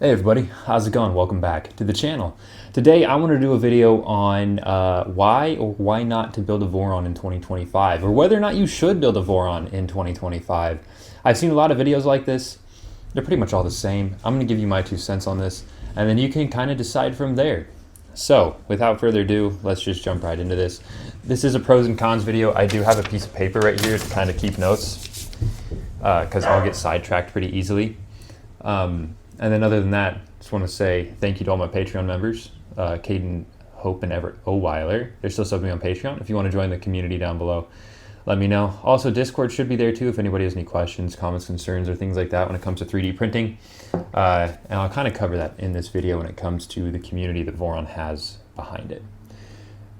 Hey everybody, how's it going? Welcome back to the channel. Today I want to do a video on why or why not to build a Voron in 2025, or whether or not you should build a Voron in 2025. I've seen a lot of videos like this. They're pretty much all the same. I'm going to give you my 2 cents on this, and then you can kind of decide from there. So without further ado, let's just jump right into this. This is a pros and cons video. I do have a piece of paper right here to kind of keep notes because I'll get sidetracked pretty easily. And then other than that, just want to say thank you to all my Patreon members, Caden, Hope, and Everett Oweiler. They're still subbing on Patreon. If you want to join the community down below, let me know. Also, Discord should be there too if anybody has any questions, comments, concerns, or things like that when it comes to 3D printing. And I'll kind of cover that in this video when it comes to the community that Voron has behind it.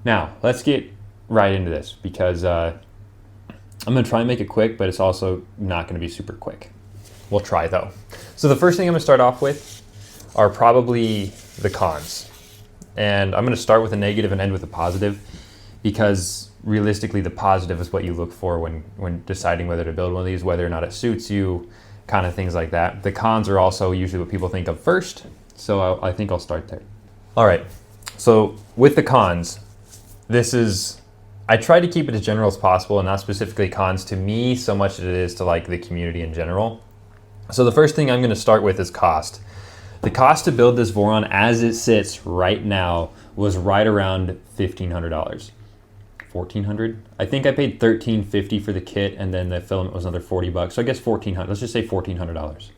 Now, let's get right into this because I'm going to try and make it quick, but it's also not going to be super quick. We'll try though. So the first thing I'm going to start off with are probably the cons. And I'm going to start with a negative and end with a positive because realistically the positive is what you look for when deciding whether to build one of these, whether or not it suits you, kind of things like that. The cons are also usually what people think of first, so I think I'll start there. All right, so with the cons, I try to keep it as general as possible and not specifically cons to me so much as it is to like the community in general. So the first thing I'm going to start with is cost. The cost to build this Voron as it sits right now was right around $1,500. $1,400? I think I paid $1,350 for the kit and then the filament was another $40. So I guess $1,400. Let's just say $1,400.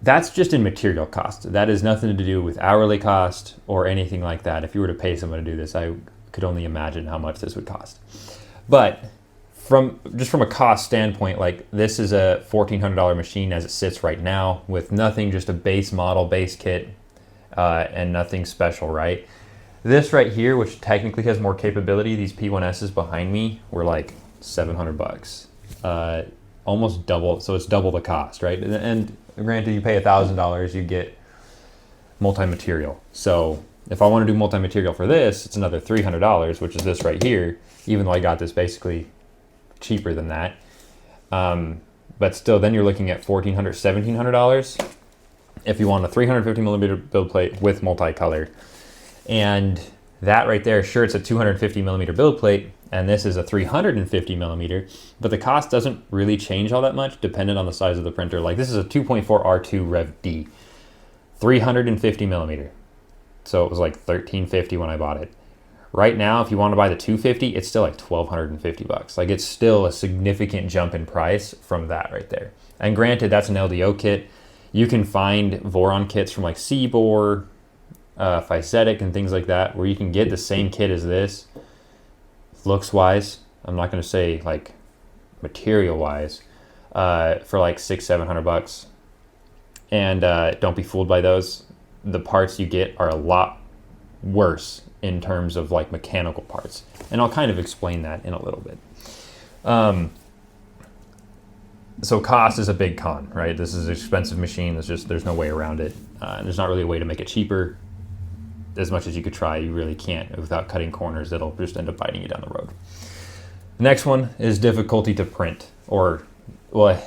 That's just in material cost. That has nothing to do with hourly cost or anything like that. If you were to pay someone to do this, I could only imagine how much this would cost. But from a cost standpoint, like this is a $1,400 machine as it sits right now with nothing, just a base model, base kit, and nothing special, right? This right here, which technically has more capability, these P1Ss behind me were like $700, almost double. So it's double the cost, right? And granted, you pay $1,000, you get multi-material. So if I want to do multi-material for this, it's another $300, which is this right here, even though I got this basically cheaper than that. But still, then you're looking at $1,400, $1,700 if you want a 350 millimeter build plate with multicolor. And that right there, sure, it's a 250 millimeter build plate, and this is a 350 millimeter, but the cost doesn't really change all that much dependent on the size of the printer. Like this is a 2.4 R2 Rev D, 350 millimeter. So it was like $1,350 when I bought it. Right now, if you want to buy the 250, it's still like $1,250. Like it's still a significant jump in price from that right there. And granted, that's an LDO kit. You can find Voron kits from like Seabor, Physetic, and things like that, where you can get the same kit as this, looks wise. I'm not going to say like material wise, for like $600-700. And don't be fooled by those. The parts you get are a lot worse in terms of like mechanical parts, and I'll kind of explain that in a little bit. So cost is a big con, right? This is an expensive machine. There's no way around it. There's not really a way to make it cheaper. As much as you could try, you really can't without cutting corners. That'll just end up biting you down the road. The next one is difficulty to print, or well,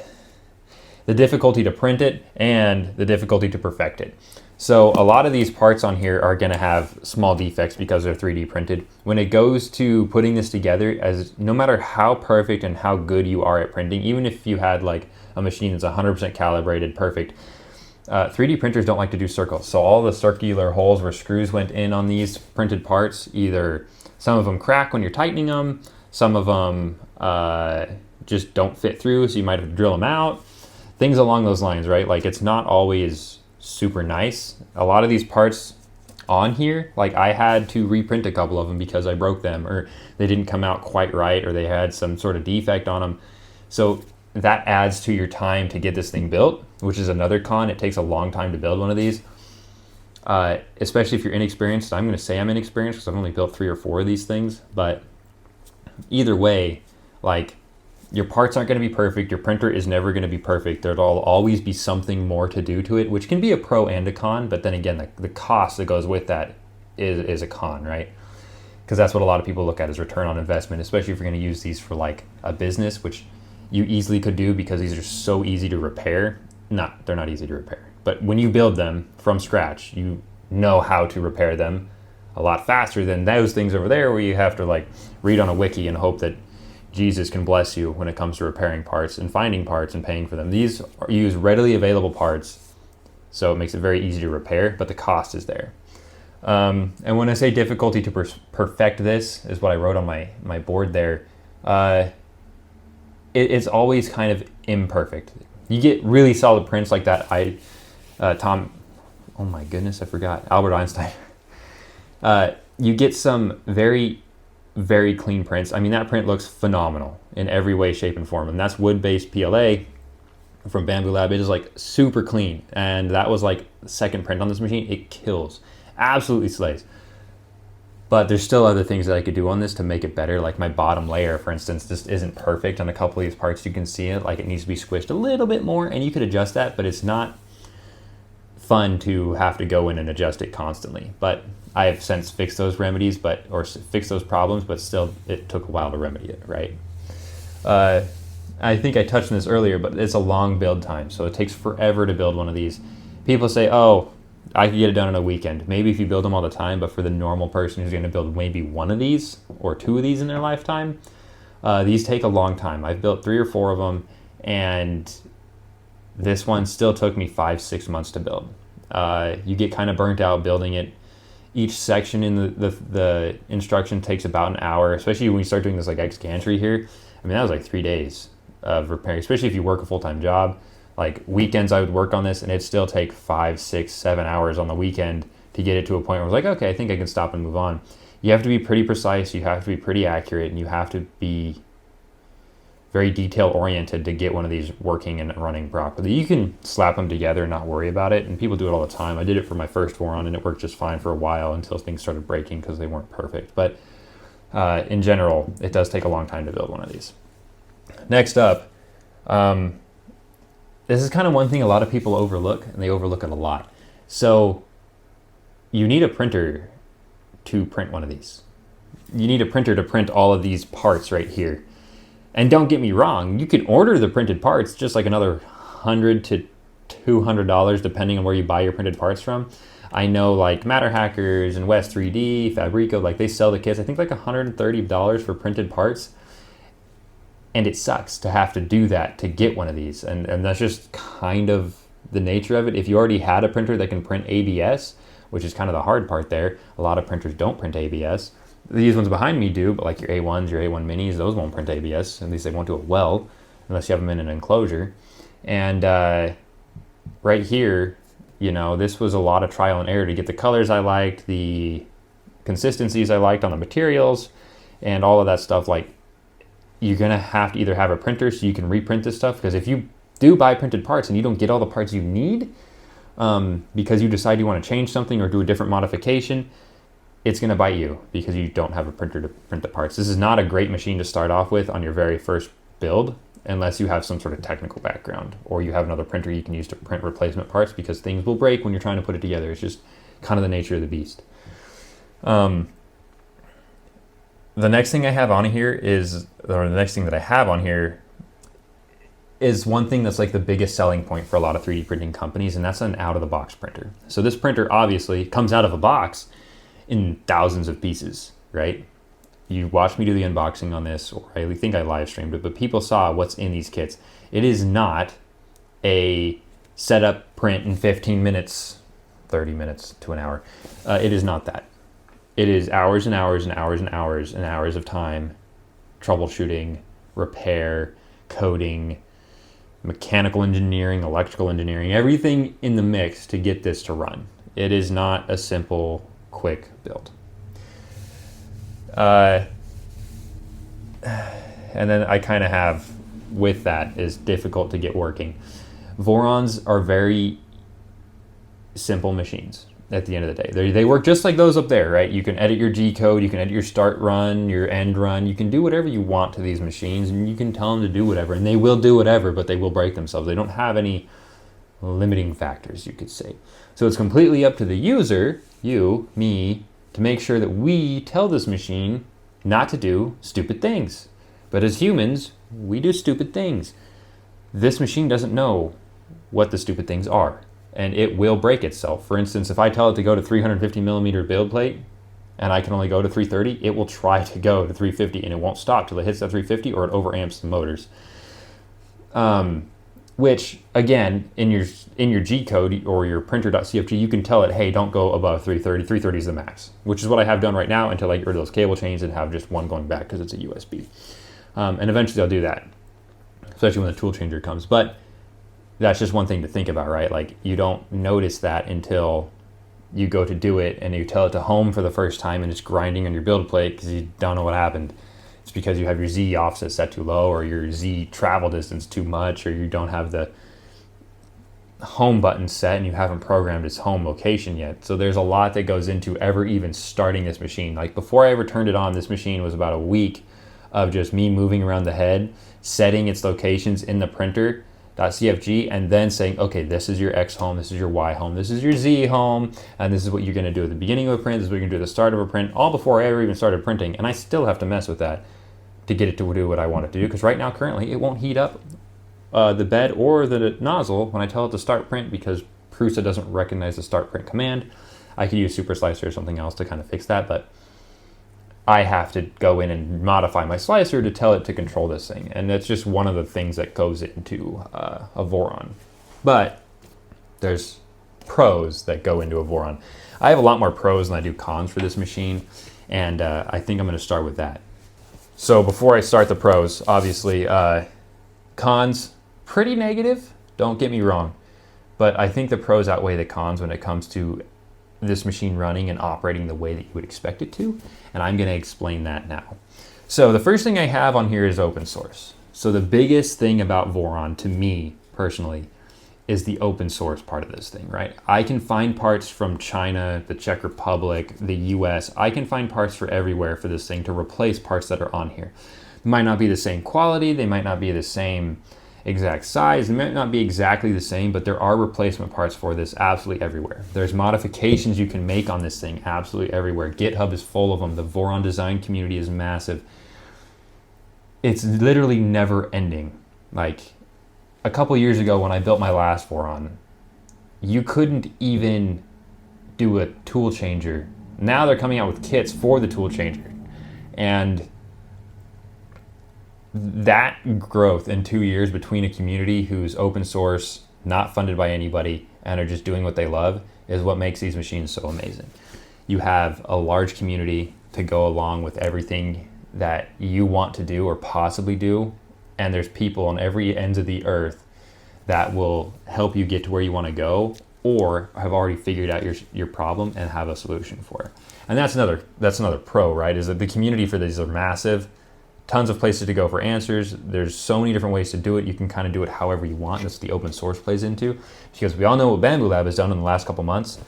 the difficulty to print it and the difficulty to perfect it. So a lot of these parts on here are going to have small defects because they're 3D printed. When it goes to putting this together, as no matter how perfect and how good you are at printing, even if you had like a machine that's 100% calibrated, perfect, 3D printers don't like to do circles. So all the circular holes where screws went in on these printed parts, either some of them crack when you're tightening them, some of them just don't fit through, so you might have to drill them out, things along those lines, right? Like it's not always super nice. A lot of these parts on here, like I had to reprint a couple of them because I broke them, or they didn't come out quite right, or they had some sort of defect on them. So that adds to your time to get this thing built, which is another con. It takes a long time to build one of these, especially if you're inexperienced. I'm going to say I'm inexperienced because I've only built 3 or 4 of these things, but either way, like your parts aren't going to be perfect. Your printer is never going to be perfect. There'll always be something more to do to it, which can be a pro and a con. But then again, the cost that goes with that is a con, right? Because that's what a lot of people look at as return on investment, especially if you're going to use these for like a business, which you easily could do because these are so easy to repair. They're not easy to repair. But when you build them from scratch, you know how to repair them a lot faster than those things over there where you have to like read on a wiki and hope that Jesus can bless you when it comes to repairing parts and finding parts and paying for them. These use readily available parts, so it makes it very easy to repair, but the cost is there. And when I say difficulty to perfect this, is what I wrote on my board there, it's always kind of imperfect. You get really solid prints like that. Oh my goodness, I forgot. Albert Einstein. You get some very, very clean prints. I mean, that print looks phenomenal in every way, shape, and form. And that's wood-based PLA from Bamboo Lab. It is like super clean. And that was like the second print on this machine. It kills. Absolutely slays. But there's still other things that I could do on this to make it better. Like my bottom layer, for instance, just isn't perfect on a couple of these parts. You can see it, like it needs to be squished a little bit more, and you could adjust that, but it's not fun to have to go in and adjust it constantly. But I have since fixed those remedies, fixed those problems, but still it took a while to remedy it, right? I think I touched on this earlier, but it's a long build time, so it takes forever to build one of these. People say, oh, I could get it done in a weekend. Maybe if you build them all the time, but for the normal person who's going to build maybe one of these or two of these in their lifetime, these take a long time. I've built 3 or 4 of them, and this one still took me 5-6 months to build. You get kind of burnt out building it. Each section in the instruction takes about an hour, especially when you start doing this like ex-gantry here. I mean, that was like 3 days of repairing, especially if you work a full-time job. Like weekends I would work on this and it'd still take 5, 6, 7 hours on the weekend to get it to a point where I was like, okay, I think I can stop and move on. You have to be pretty precise, you have to be pretty accurate, and you have to be very detail oriented to get one of these working and running properly. You can slap them together and not worry about it, and people do it all the time. I did it for my first Voron and it worked just fine for a while until things started breaking because they weren't perfect. But in general, it does take a long time to build one of these. Next up, this is kind of one thing a lot of people overlook, and they overlook it a lot. So you need a printer to print one of these. You need a printer to print all of these parts right here. And don't get me wrong, you can order the printed parts just like another $100 to $200 depending on where you buy your printed parts from. I know like Matter Hackers and West 3D, Fabrico, like they sell the kits, I think like $130 for printed parts. And it sucks to have to do that to get one of these. And that's just kind of the nature of it. If you already had a printer that can print ABS, which is kind of the hard part there, a lot of printers don't print ABS. These ones behind me do, but like your A1s, your A1 minis, those won't print ABS. At least they won't do it well, unless you have them in an enclosure. And right here, you know, this was a lot of trial and error to get the colors I liked, the consistencies I liked on the materials, and all of that stuff. Like, you're gonna have to either have a printer so you can reprint this stuff, because if you do buy printed parts and you don't get all the parts you need, because you decide you want to change something or do a different modification, it's going to bite you because you don't have a printer to print the parts. This is not a great machine to start off with on your very first build unless you have some sort of technical background or you have another printer you can use to print replacement parts, because things will break when you're trying to put it together. It's just kind of the nature of the beast. The next thing I have on here is, or the next thing that I have on here is one thing that's like the biggest selling point for a lot of 3D printing companies, and that's an out-of-the-box printer. So this printer obviously comes out of a box in thousands of pieces, right? You watched me do the unboxing on this, or I think I live streamed it, but people saw what's in these kits. It is not a setup print in 15 minutes, 30 minutes to an hour. It is not that. It is hours and hours and hours and hours and hours of time, troubleshooting, repair, coding, mechanical engineering, electrical engineering, everything in the mix to get this to run. It is not a simple, quick build. And then I kind of have, with that, is difficult to get working. Vorons are very simple machines at the end of the day. They work just like those up there, right? You can edit your G code, you can edit your start run, your end run, you can do whatever you want to these machines, and you can tell them to do whatever, and they will do whatever, but they will break themselves. They don't have any limiting factors, you could say. So it's completely up to the user, you, me, to make sure that we tell this machine not to do stupid things. But as humans, we do stupid things. This machine doesn't know what the stupid things are. and it will break itself. For instance, if I tell it to go to 350 millimeter build plate and I can only go to 330, it will try to go to 350 and it won't stop till it hits that 350 or it overamps the motors. Which again, in your G code or your printer.cfg, you can tell it, hey, don't go above 330. 330 is the max, which is what I have done right now until I get rid of those cable chains and have just one going back because it's a USB. And eventually I'll do that, especially when the tool changer comes. But that's just one thing to think about, right? Like, you don't notice that until you go to do it and you tell it to home for the first time and it's grinding on your build plate because you don't know what happened. It's because you have your Z offset set too low, or your Z travel distance too much, or you don't have the home button set and you haven't programmed its home location yet. So there's a lot that goes into ever even starting this machine. Like, before I ever turned it on, this machine was about a week of just me moving around the head, setting its locations in the printer.cfg, and then saying, okay, this is your X home, this is your Y home, this is your Z home, and this is what you're going to do at the beginning of a print, this is what you're going to do at the start of a print, all before I ever even started printing. And I still have to mess with that to get it to do what I want it to do, because right now, currently, it won't heat up the bed or the nozzle when I tell it to start print, because Prusa doesn't recognize the start print command. I could use Super Slicer or something else to kind of fix that, but I have to go in and modify my slicer to tell it to control this thing. And that's just one of the things that goes into a Voron. But there's pros that go into a Voron. I have a lot more pros than I do cons for this machine, and I think I'm going to start with that. So before I start the pros, obviously, cons, pretty negative, don't get me wrong. But I think the pros outweigh the cons when it comes to this machine running and operating the way that you would expect it to, and I'm going to explain that now. So the first thing I have on here is open source. So the biggest thing about Voron, to me personally, is the open source part of this thing, right? I can find parts from China, the Czech Republic, the US. I can find parts for everywhere for this thing to replace parts that are on here. They might not be the same quality, they might not be the same exact size, they might not be exactly the same, but there are replacement parts for this absolutely everywhere. There's modifications you can make on this thing absolutely everywhere. GitHub is full of them. The Voron design community is massive. It's literally never ending. Like, a couple years ago when I built my last Voron, you couldn't even do a tool changer. Now they're coming out with kits for the tool changer. And that growth in 2 years between a community who's open source, not funded by anybody, and are just doing what they love is what makes these machines so amazing. You have a large community to go along with everything that you want to do or possibly do, and there's people on every ends of the earth that will help you get to where you want to go, or have already figured out your problem and have a solution for it. And that's another pro, right? Is that the community for these are massive. Tons of places to go for answers. There's so many different ways to do it. You can kind of do it however you want. That's what the open source plays into. Because we all know what Bamboo Lab has done in the last couple months.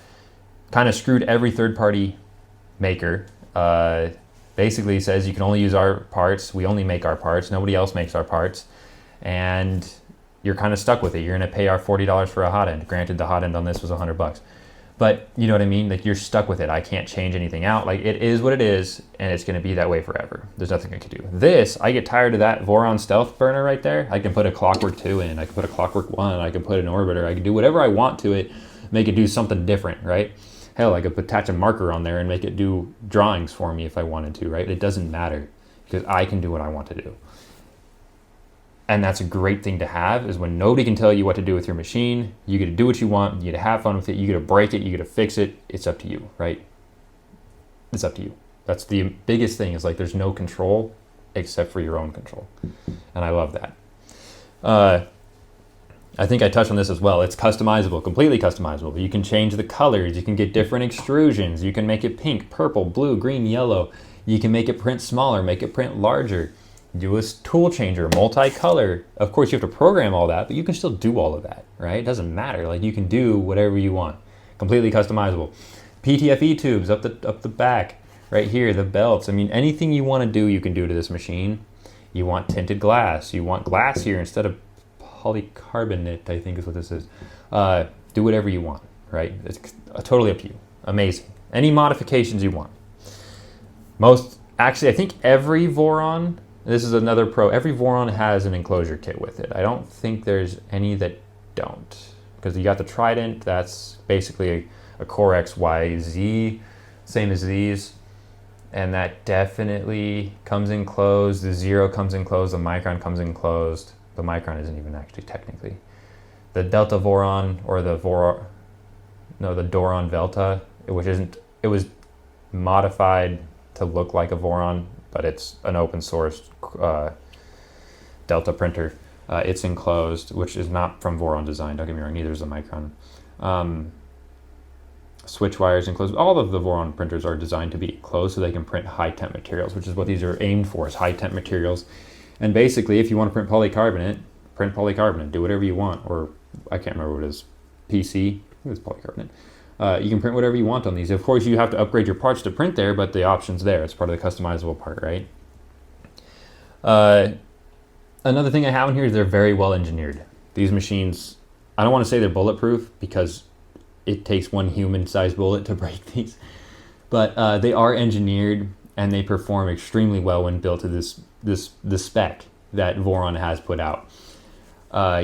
Kind of screwed every third-party maker. Basically says you can only use our parts. We only make our parts. Nobody else makes our parts. And you're kind of stuck with it. You're going to pay our $40 for a hot end. Granted, the hot end on this was $100. But you know what I mean? Like, you're stuck with it. I can't change anything out. Like, it is what it is, and it's going to be that way forever. There's nothing I can do. This, I get tired of that Voron stealth burner right there. I can put a Clockwork 2 in. I can put a Clockwork 1. I can put an orbiter. I can do whatever I want to it, make it do something different, right? Hell, I could attach a marker on there and make it do drawings for me if I wanted to, right? It doesn't matter because I can do what I want to do. And that's a great thing to have, is when nobody can tell you what to do with your machine. You get to do what you want. You get to have fun with it. You get to break it. You get to fix it. It's up to you, right? It's up to you. That's the biggest thing, is like there's no control except for your own control. And I love that. I think I touched on this as well. It's customizable, completely customizable. You can change the colors. You can get different extrusions. You can make it pink, purple, blue, green, yellow. You can make it print smaller, make it print larger. Do a tool changer, multicolor. Of course, you have to program all that, but you can still do all of that, right? It doesn't matter. Like, you can do whatever you want. Completely customizable. PTFE tubes up the back, right here, the belts. I mean, anything you want to do, you can do to this machine. You want tinted glass. You want glass here instead of polycarbonate, I think is what this is. Do whatever you want, right? It's totally up to you. Amazing. Any modifications you want. Actually, I think every Voron, this is another pro, every Voron has an enclosure kit with it. I don't think there's any that don't. because you got the Trident, that's basically a Core XYZ, same as these, and that definitely comes in closed. The Zero comes in closed, the Micron comes in closed. The Micron isn't even actually technically. The Delta Voron, or the Doron Velta, it was modified to look like a Voron, but it's an open source Delta printer. It's enclosed, which is not from Voron design, don't get me wrong, neither is the Micron. Switch wires enclosed. All of the Voron printers are designed to be closed so they can print high temp materials, which is what these are aimed for, is high temp materials. And basically, if you want to print polycarbonate, print polycarbonate, do whatever you want, or I can't remember what it is, PC, it was polycarbonate. You can print whatever you want on these. Of course, you have to upgrade your parts to print there, but the option's there. It's part of the customizable part, right? Another thing I have in here is they're very well engineered. These machines, I don't want to say they're bulletproof because it takes one human-sized bullet to break these, but they are engineered and they perform extremely well when built to the spec that Voron has put out.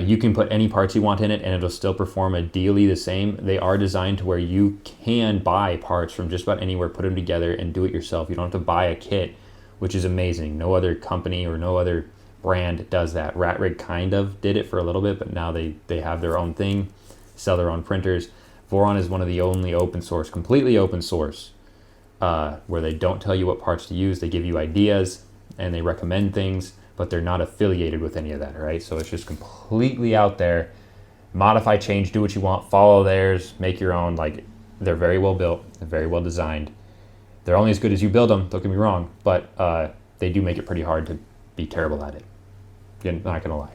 You can put any parts you want in it and it'll still perform ideally the same. They are designed to where you can buy parts from just about anywhere, put them together and do it yourself. You don't have to buy a kit, which is amazing. No other company or no other brand does that. Rat-Rig kind of did it for a little bit, but now they have their own thing, sell their own printers. Voron is one of the only open source, completely open source, where they don't tell you what parts to use. They give you ideas and they recommend things, but they're not affiliated with any of that, right? So it's just completely out there. Modify, change, do what you want, follow theirs, make your own. Like, they're very well built, they're very well designed. They're only as good as you build them, don't get me wrong, but they do make it pretty hard to be terrible at it. Again, not gonna lie.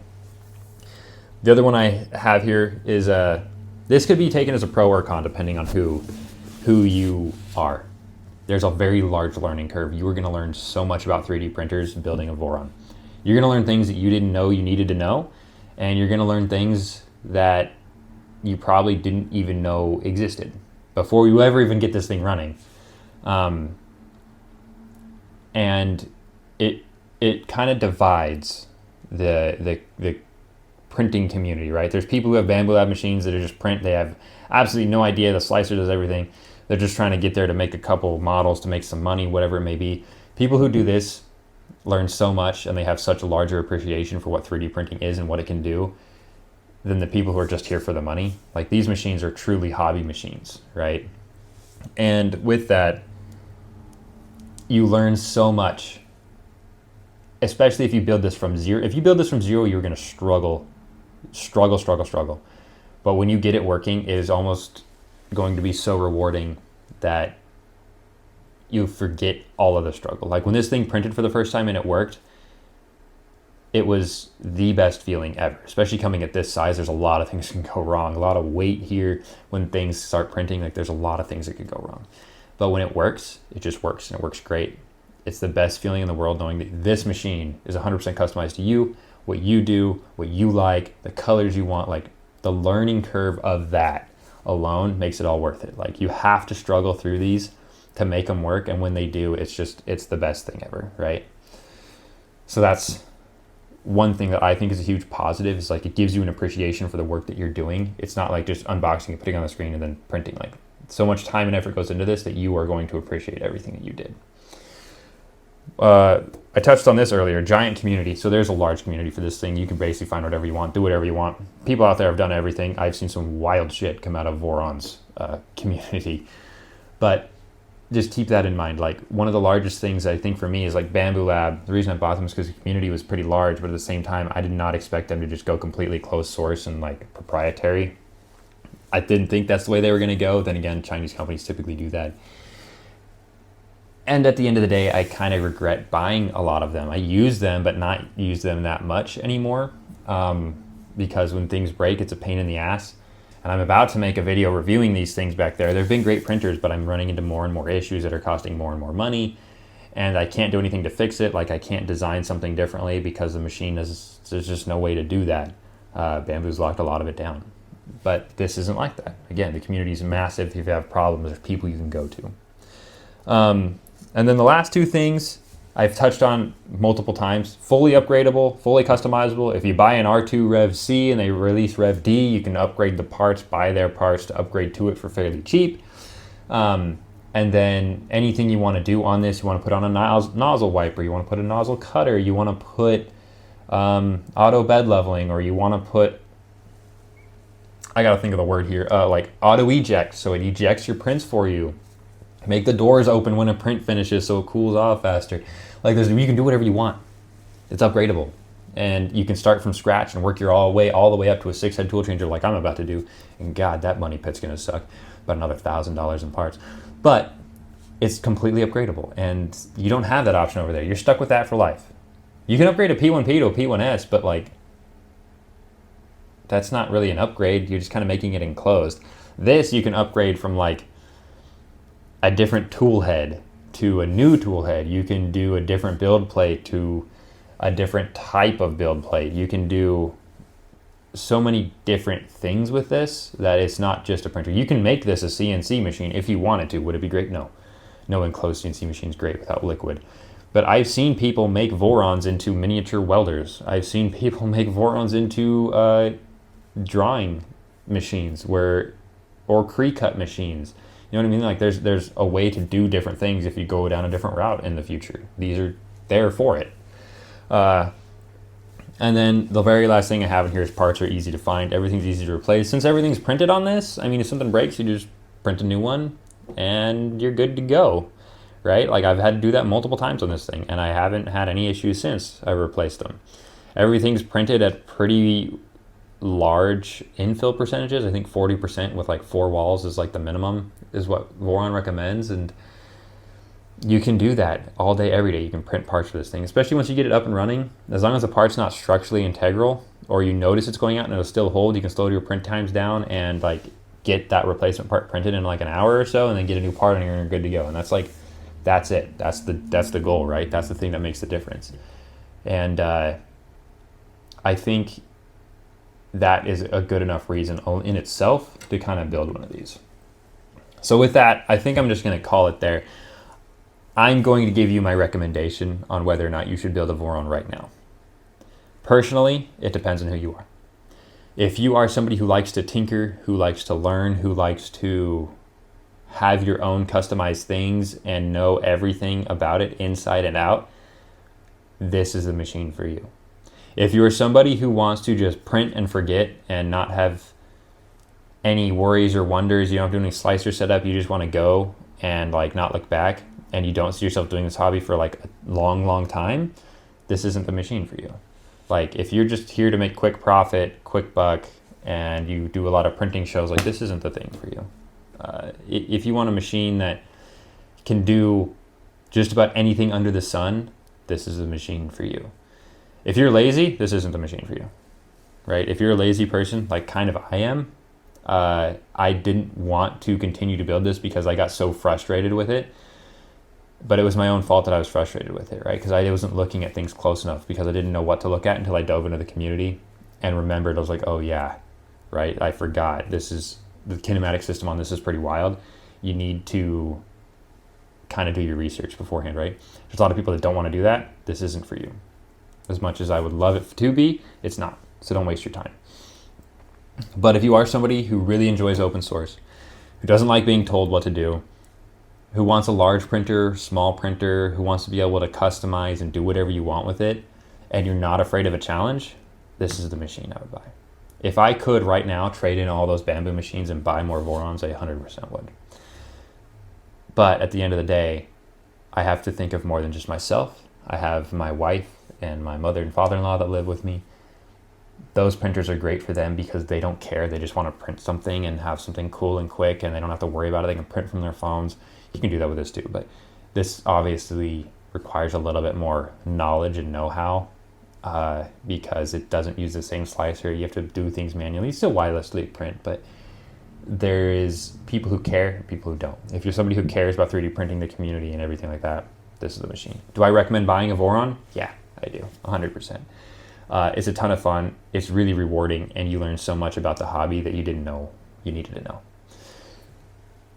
The other one I have here is this could be taken as a pro or con depending on who you are. There's a very large learning curve. You are gonna learn so much about 3D printers building a Voron. You're gonna learn things that you didn't know you needed to know, and you're gonna learn things that you probably didn't even know existed before you ever even get this thing running. And it kind of divides the printing community, right? There's people who have Bambu Lab machines that are just print. They have absolutely no idea. The slicer does everything. They're just trying to get there to make a couple models to make some money, whatever it may be. People who do this learn so much and they have such a larger appreciation for what 3D printing is and what it can do than the people who are just here for the money. Like, these machines are truly hobby machines, right? And with that, you learn so much, especially if you build this from zero. If you build this from zero, you're going to struggle. But when you get it working, it is almost going to be so rewarding that you forget all of the struggle. Like, when this thing printed for the first time and it worked, it was the best feeling ever, especially coming at this size. There's a lot of things that can go wrong, a lot of weight here. When things start printing, like, there's a lot of things that could go wrong. But when it works, it just works, and it works great. It's the best feeling in the world knowing that this machine is 100% customized to you, what you do, what you like, the colors you want. Like, the learning curve of that alone makes it all worth it. Like, you have to struggle through these to make them work, and when they do, it's the best thing ever, right? So that's one thing that I think is a huge positive, is like, it gives you an appreciation for the work that you're doing. It's not like just unboxing and putting on the screen and then printing. Like, so much time and effort goes into this that you are going to appreciate everything that you did. I touched on this earlier, giant community. So there's a large community for this thing. You can basically find whatever you want, do whatever you want. People out there have done everything. I've seen some wild shit come out of Voron's community. But just keep that in mind. Like, one of the largest things I think for me is like Bambu Lab. The reason I bought them is because the community was pretty large, but at the same time, I did not expect them to just go completely closed source and like proprietary. I didn't think that's the way they were going to go. Then again, Chinese companies typically do that. And at the end of the day, I kind of regret buying a lot of them. I use them, but not use them that much anymore, because when things break, it's a pain in the ass. And I'm about to make a video reviewing these things back there. They've been great printers, but I'm running into more and more issues that are costing more and more money. And I can't do anything to fix it. Like, I can't design something differently because the machine there's just no way to do that. Bambu's locked a lot of it down. But this isn't like that. Again, the community is massive. If you have problems, there's people you can go to. And then the last two things, I've touched on multiple times, fully upgradable, fully customizable. If you buy an R2 Rev C and they release Rev D, you can upgrade the parts, buy their parts to upgrade to it for fairly cheap. And then anything you want to do on this, you want to put on a nozzle wiper, you want to put a nozzle cutter, you want to put auto bed leveling, or you want to put, I gotta think of the word here, like auto eject, so it ejects your prints for you. Make the doors open when a print finishes so it cools off faster. Like you can do whatever you want. It's upgradable. And you can start from scratch and work your all the way up to a 6-head tool changer like I'm about to do. And God, that money pit's gonna suck. About another $1,000 in parts. But it's completely upgradable. And you don't have that option over there. You're stuck with that for life. You can upgrade a P1P to a P1S, but like, that's not really an upgrade. You're just kind of making it enclosed. This you can upgrade from like a different tool head to a new tool head. You can do a different build plate to a different type of build plate. You can do so many different things with this that it's not just a printer. You can make this a CNC machine if you wanted to. Would it be great? No. No enclosed CNC machine is great without liquid. But I've seen people make Vorons into miniature welders. I've seen people make Vorons into drawing machines or pre-cut machines. You know what I mean? Like there's a way to do different things if you go down a different route in the future. These are there for it. And then the very last thing I have in here is parts are easy to find. Everything's easy to replace. Since everything's printed on this, I mean, if something breaks, you just print a new one and you're good to go, right? Like I've had to do that multiple times on this thing and I haven't had any issues since I replaced them. Everything's printed at pretty large infill percentages. I think 40% with like 4 walls is like the minimum is what Voron recommends, and you can do that all day every day. You can print parts for this thing, especially once you get it up and running. As long as the part's not structurally integral or you notice it's going out and it'll still hold, you can slow your print times down and like get that replacement part printed in like an hour or so and then get a new part and you're good to go. And that's it. That's the goal, right? That's the thing that makes the difference. And I think that is a good enough reason in itself to kind of build one of these. So with that, I think I'm just going to call it there. I'm going to give you my recommendation on whether or not you should build a Voron right now. Personally, it depends on who you are. If you are somebody who likes to tinker, who likes to learn, who likes to have your own customized things and know everything about it inside and out, this is the machine for you. If you're somebody who wants to just print and forget and not have any worries or wonders, you don't do any slicer setup, you just want to go and like not look back, and you don't see yourself doing this hobby for like a long time, this isn't the machine for you. Like if you're just here to make quick profit, quick buck, and you do a lot of printing shows, like this isn't the thing for you. If you want a machine that can do just about anything under the sun, this is the machine for you. If you're lazy, this isn't the machine for you, right? If you're a lazy person, like kind of I am, I didn't want to continue to build this because I got so frustrated with it. But it was my own fault that I was frustrated with it, right? Because I wasn't looking at things close enough because I didn't know what to look at until I dove into the community and remembered. I was like, oh yeah, right? I forgot. This is the kinematic system on this is pretty wild. You need to kind of do your research beforehand, right? There's a lot of people that don't want to do that. This isn't for you. As much as I would love it to be, it's not. So don't waste your time. But if you are somebody who really enjoys open source, who doesn't like being told what to do, who wants a large printer, small printer, who wants to be able to customize and do whatever you want with it, and you're not afraid of a challenge, this is the machine I would buy. If I could right now trade in all those bamboo machines and buy more Vorons, I 100% would. But at the end of the day, I have to think of more than just myself. I have my wife and my mother and father-in-law that live with me. Those printers are great for them because they don't care. They just want to print something and have something cool and quick, and they don't have to worry about it. They can print from their phones. You can do that with this too, but this obviously requires a little bit more knowledge and know-how because it doesn't use the same slicer. You have to do things manually. You still wirelessly print, but there is people who care and people who don't. If you're somebody who cares about 3D printing, the community and everything like that, this is the machine. Do I recommend buying a Voron? Yeah, I do, 100%. It's a ton of fun. It's really rewarding, and you learn so much about the hobby that you didn't know you needed to know.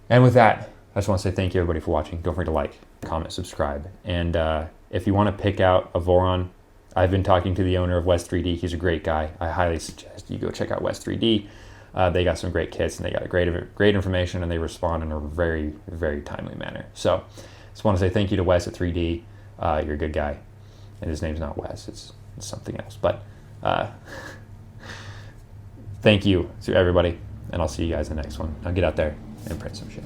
And with that, I just want to say thank you everybody for watching. Don't forget to like, comment, subscribe, and if you want to pick out a Voron, I've been talking to the owner of West 3D. He's a great guy. I highly suggest you go check out West 3D. They got some great kits, and they got a great information, and they respond in a very, very timely manner. So just want to say thank you to Wes at 3D. You're a good guy. And his name's not Wes. It's something else. But thank you to everybody, and I'll see you guys in the next one. Now get out there and print some shit.